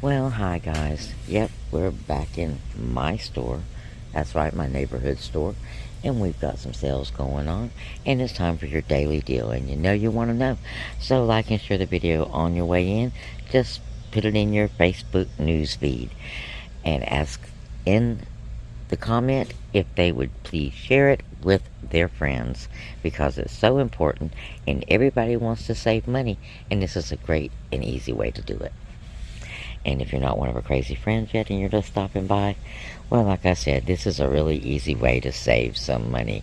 Well, hi guys. Yep, we're back in my store. That's right, my neighborhood store. And we've got some sales going on. And it's time for your daily deal. And you know you want to know. So like and share the video on your way in. Just put it in your Facebook news feed. And ask in the comment if they would please share it with their friends. Because it's so important. And everybody wants to save money. And this is a great and easy way to do it. And if you're not one of our crazy friends yet and you're just stopping by, well, like I said, this is a really easy way to save some money.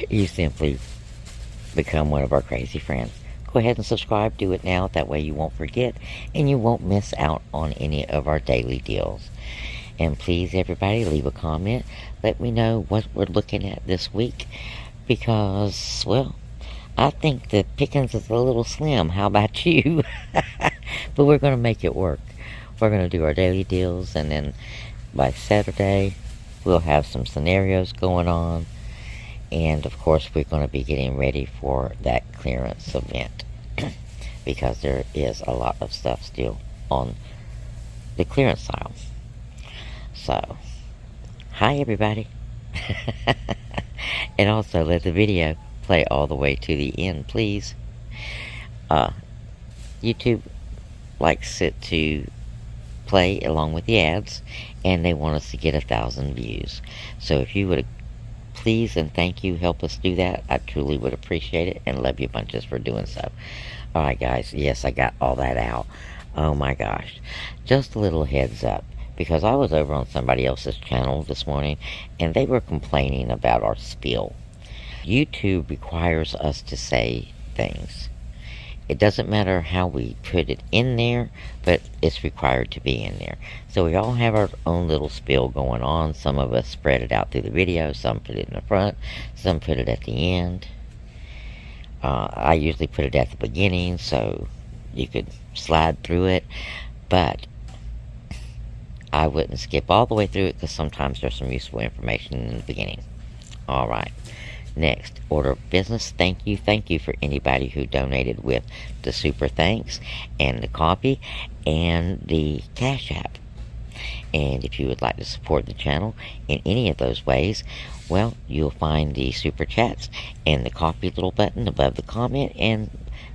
You simply become one of our crazy friends. Go ahead and subscribe. Do it now. That way you won't forget and you won't miss out on any of our daily deals. And please, everybody, leave a comment. Let me know what we're looking at this week because, well, I think the pickings is a little slim. How about you? But we're going to make it work. We're going to do our daily deals, and then by Saturday, we'll have some scenarios going on. And of course, we're going to be getting ready for that clearance event because there is a lot of stuff still on the clearance aisle. So, hi everybody. And also let the video play all the way to the end, please. YouTube likes it to play along with the ads, and they want us to get 1,000 views. So if you would please and thank you help us do that, I truly would appreciate it and love you bunches for doing so. Alright guys, yes, I got all that out. Oh my gosh. Just a little heads up, because I was over on somebody else's channel this morning and they were complaining about our spiel. YouTube requires us to say things. It doesn't matter how we put it in there, but it's required to be in there. So we all have our own little spiel going on. Some of us spread it out through the video. Some put it in the front. Some put it at the end. I usually put it at the beginning so you could slide through it. But I wouldn't skip all the way through it because sometimes there's some useful information in the beginning. Alright. Next, order of business. Thank you for anybody who donated with the super thanks and the coffee and the Cash App. And if you would like to support the channel in any of those ways, well, you'll find the super chats and the coffee little button above the comment, and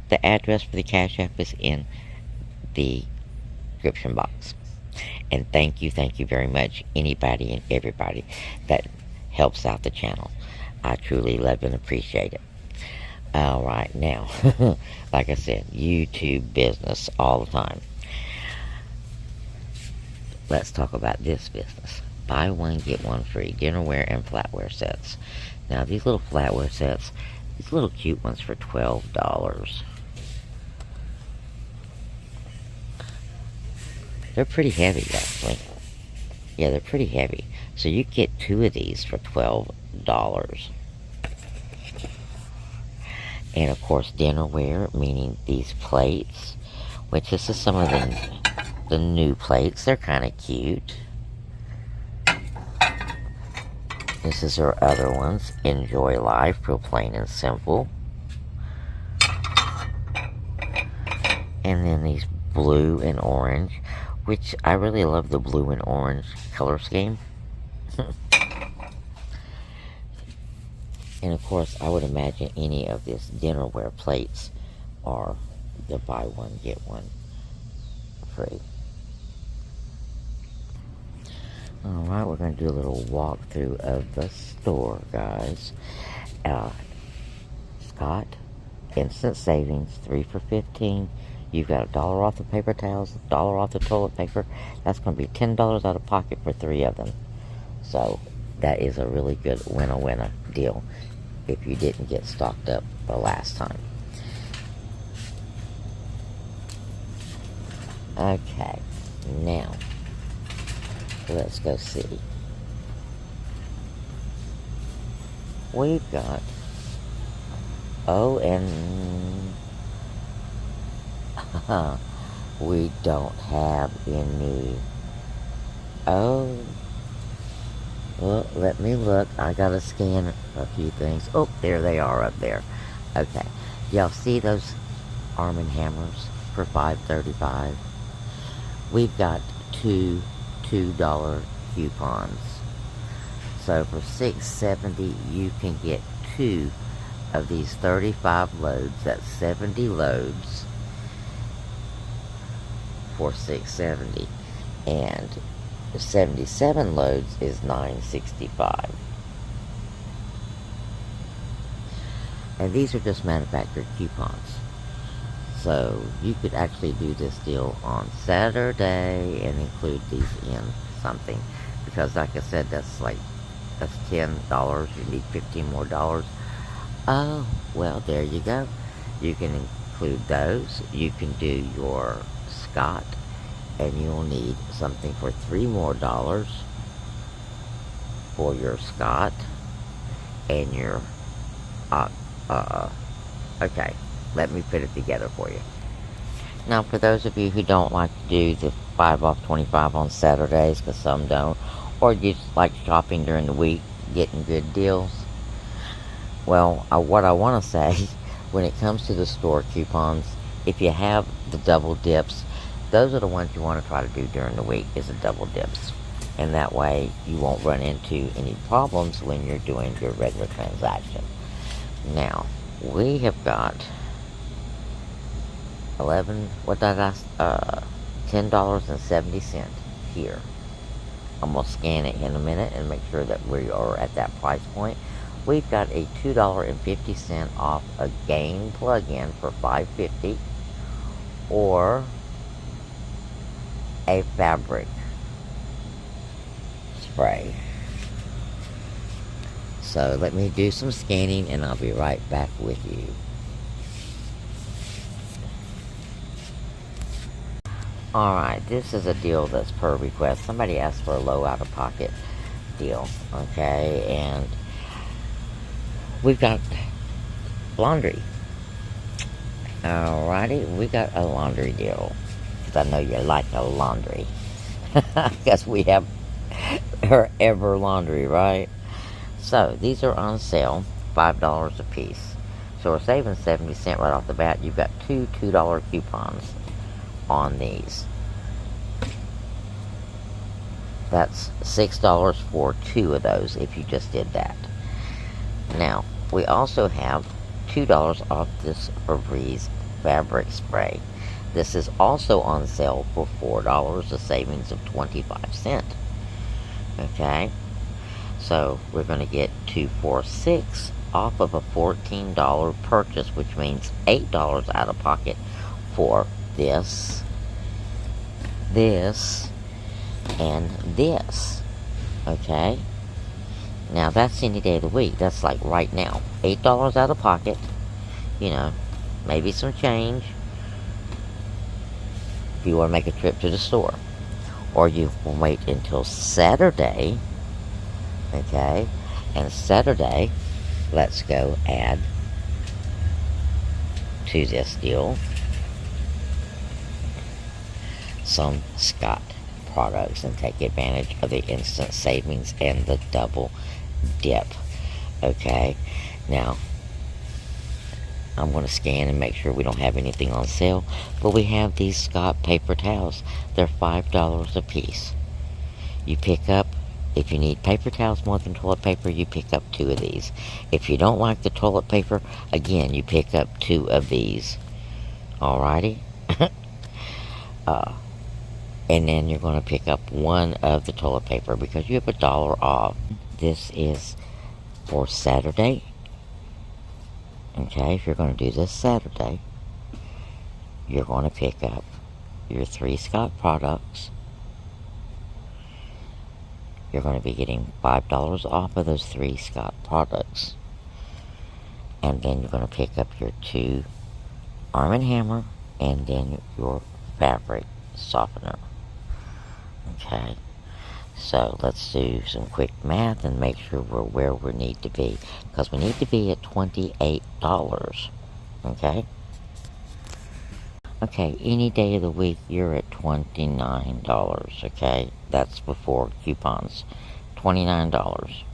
the address for the Cash App is in the description box. And thank you very much, anybody and everybody that helps out the channel. I truly love and appreciate it. Alright, now, like I said, YouTube business all the time. Let's talk about this business. Buy one, get one free. Dinnerware and flatware sets. Now, these little flatware sets, these little cute ones for $12. They're pretty heavy, actually. Yeah, they're pretty heavy. So you get two of these for $12. And of course, dinnerware, meaning these plates, which this is some of the new plates. They're kind of cute. This is our other ones. Enjoy life, real plain and simple. And then these blue and orange, which I really love the blue and orange color scheme. And of course, I would imagine any of this dinnerware plates are the buy one, get one free. Alright, we're going to do a little walkthrough of the store, guys. Scott, instant savings, 3 for $15. You've got $1 off the paper towels, $1 off the toilet paper. That's going to be $10 out of pocket for 3 of them. So, that is a really good winner deal if you didn't get stocked up the last time. Okay, now, let's go see. We've got, and we don't have any, well, let me look. I gotta scan a few things. Oh, there they are up there. Okay. Y'all see those Arm & Hammers for $5.35? we've got two $2 coupons. So for $6.70, you can get two of these 35 loads. That's 70 loads for $6.70, and 77 loads is $9.65. And these are just manufactured coupons. So you could actually do this deal on Saturday and include these in something. Because like I said, that's $10. You need $15 more dollars. Oh, well, there you go. You can include those. You can do your Scott, and you'll need something for $3 more for your Scott and your okay, let me put it together for you. Now, for those of you who don't like to do the 5 off 25 on Saturdays, because some don't, or you just like shopping during the week, getting good deals, well, what I want to say, when it comes to the store coupons, if you have the double dips, those are the ones you want to try to do during the week, is the double dips. And that way, you won't run into any problems when you're doing your regular transaction. Now, we have got $10.70 here. I'm going to scan it in a minute and make sure that we are at that price point. We've got a $2.50 off a Gain plug-in for $5.50, or a fabric spray. So let me do some scanning and I'll be right back with you. Alright, this is a deal that's per request. Somebody asked for a low out-of-pocket deal, okay? And we've got laundry. Alrighty, we got a laundry deal. Because I know you like a laundry. Because we have Ever Laundry, right? So, these are on sale, $5 a piece. So we're saving 70 cents right off the bat. You've got two $2 coupons on these. That's $6 for two of those if you just did that. Now, we also have $2 off this Febreze fabric spray. This is also on sale for $4, a savings of 25 cents. Okay? So, we're going to get 2 for $6 off of a $14 purchase, which means $8 out of pocket for this, and this. Okay? Now, that's any day of the week. That's like right now. $8 out of pocket. You know, maybe some change if you want to make a trip to the store. Or you can wait until Saturday. Okay? And Saturday, let's go add to this deal some Scott products and take advantage of the instant savings and the double dip. Okay? Now, I'm going to scan and make sure we don't have anything on sale. But we have these Scott paper towels. They're $5 a piece. You pick up, if you need paper towels more than toilet paper, you pick up 2 of these. If you don't like the toilet paper, again, you pick up 2 of these. Alrighty? And then you're going to pick up 1 of the toilet paper because you have $1 off. This is for Saturday. Okay, if you're going to do this Saturday, you're going to pick up your 3 Scott products. You're going to be getting $5 off of those 3 Scott products. And then you're going to pick up your 2 Arm & Hammer and then your fabric softener. Okay, so let's do some quick math and make sure we're where we need to be. Because we need to be at $28. Okay? Okay, any day of the week, you're at $29. Okay? That's before coupons. $29.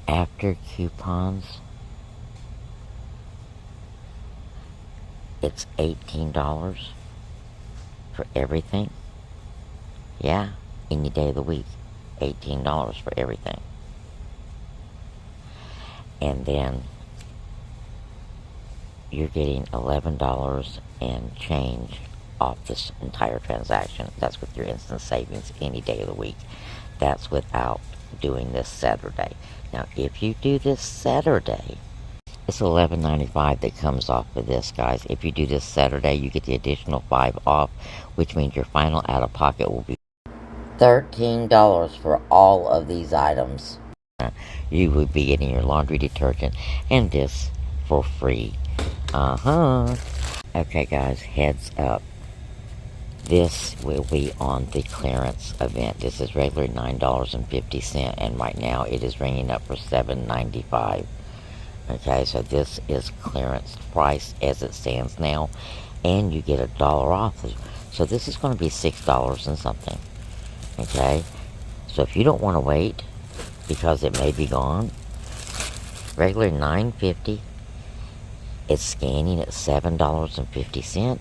After coupons, it's $18. for everything. Yeah, any day of the week. $18 for everything. And then you're getting $11 and change off this entire transaction. That's with your instant savings any day of the week. That's without doing this Saturday. Now, if you do this Saturday, it's $11.95 that comes off of this, guys. If you do this Saturday, you get the additional $5 off, which means your final out-of-pocket will be $13 for all of these items. You would be getting your laundry detergent and this for free. Okay, guys, heads up. This will be on the clearance event. This is regular $9.50, and right now it is ringing up for $7.95. Okay, so this is clearance price as it stands now, and you get $1 off. So this is going to be $6 and something. Okay, so if you don't want to wait because it may be gone, regular $9.50. It's scanning at $7.50,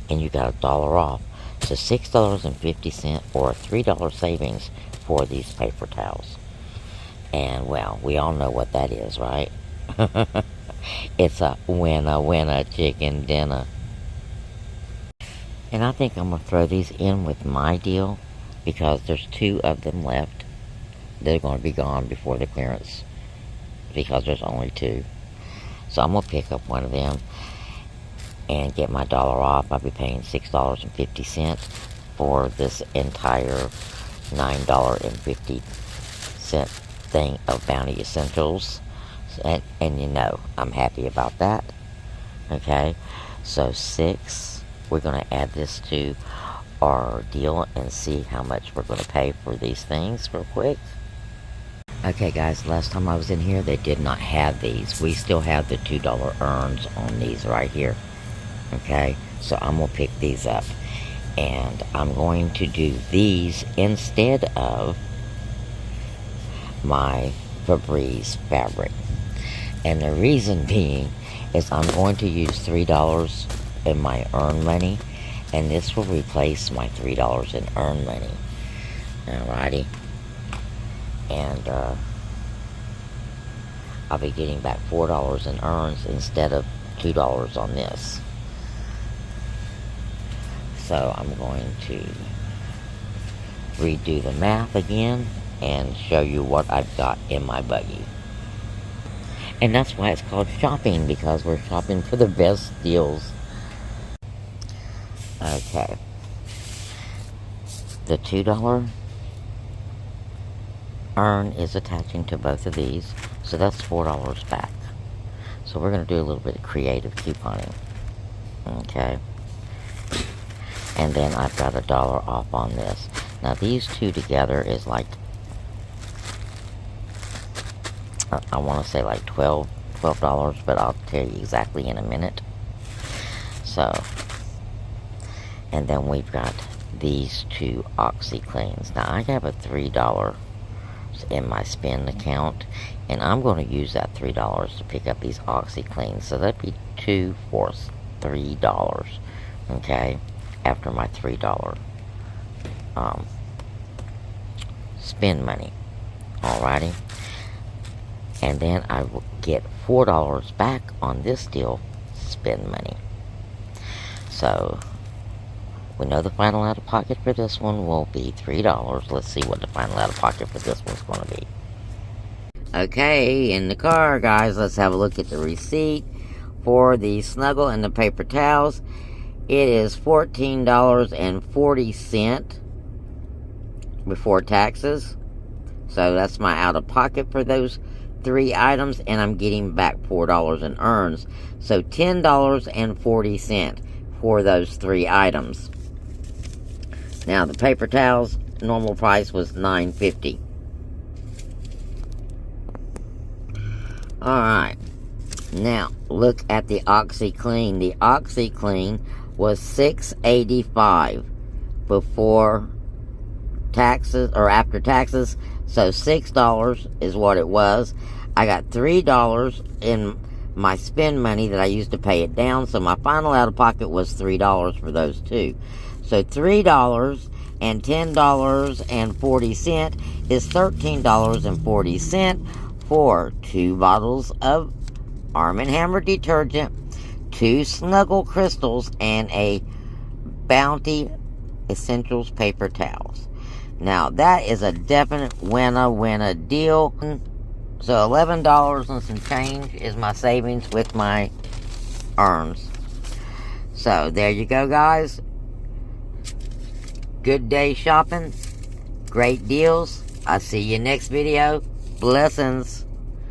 and you got $1 off. So $6.50 or a $3 savings for these paper towels. And well, we all know what that is, right? It's a winner chicken dinner. And I think I'm going to throw these in with my deal because there's 2 of them left. They're going to be gone before the clearance because there's only 2. So I'm going to pick up one of them and get my $1 off. I'll be paying $6.50 for this entire $9.50 thing of Bounty Essentials. And you know, I'm happy about that. Okay, so 6. We're going to add this to our deal and see how much we're going to pay for these things real quick. Okay, guys, last time I was in here, they did not have these. We still have the $2 earns on these right here. Okay, so I'm going to pick these up. And I'm going to do these instead of my Febreze fabric. And the reason being is I'm going to use $3 in my earn money. And this will replace my $3 in earn money. Alrighty. And I'll be getting back $4 in earns instead of $2 on this. So I'm going to redo the math again and show you what I've got in my buggy. And that's why it's called shopping, because we're shopping for the best deals. Okay. The $2 earn is attaching to both of these, so that's $4 back. So we're going to do a little bit of creative couponing. Okay. And then I've got $1 off on this. Now these two together is like, I want to say like $12, but I'll tell you exactly in a minute. So, and then we've got these 2 OxiCleans. Now I have a $3 in my spend account, and I'm going to use that $3 to pick up these OxiCleans. So that'd be 2 for $3. Okay, after my $3 spend money. Alrighty. And then I will get $4 back on this deal, spend money. So, we know the final out-of-pocket for this one will be $3. Let's see what the final out-of-pocket for this one's going to be. Okay, in the car, guys, let's have a look at the receipt for the Snuggle and the paper towels. It is $14.40 before taxes. So that's my out-of-pocket for those 3 items, and I'm getting back $4 in earns. So $10.40 for those 3 items. Now the paper towels, normal price was $9.50. Alright. Now look at the OxiClean. The OxiClean was $6.85 before taxes, or after taxes. So $6 is what it was. I got $3 in my spend money that I used to pay it down. So my final out-of-pocket was $3 for those 2. So $3 and $10.40 is $13.40 for 2 bottles of Arm & Hammer detergent, 2 Snuggle crystals, and a Bounty Essentials paper towels. Now, that is a definite winner deal. So $11 and some change is my savings with my earns. So there you go, guys. Good day shopping. Great deals. I'll see you next video. Blessings.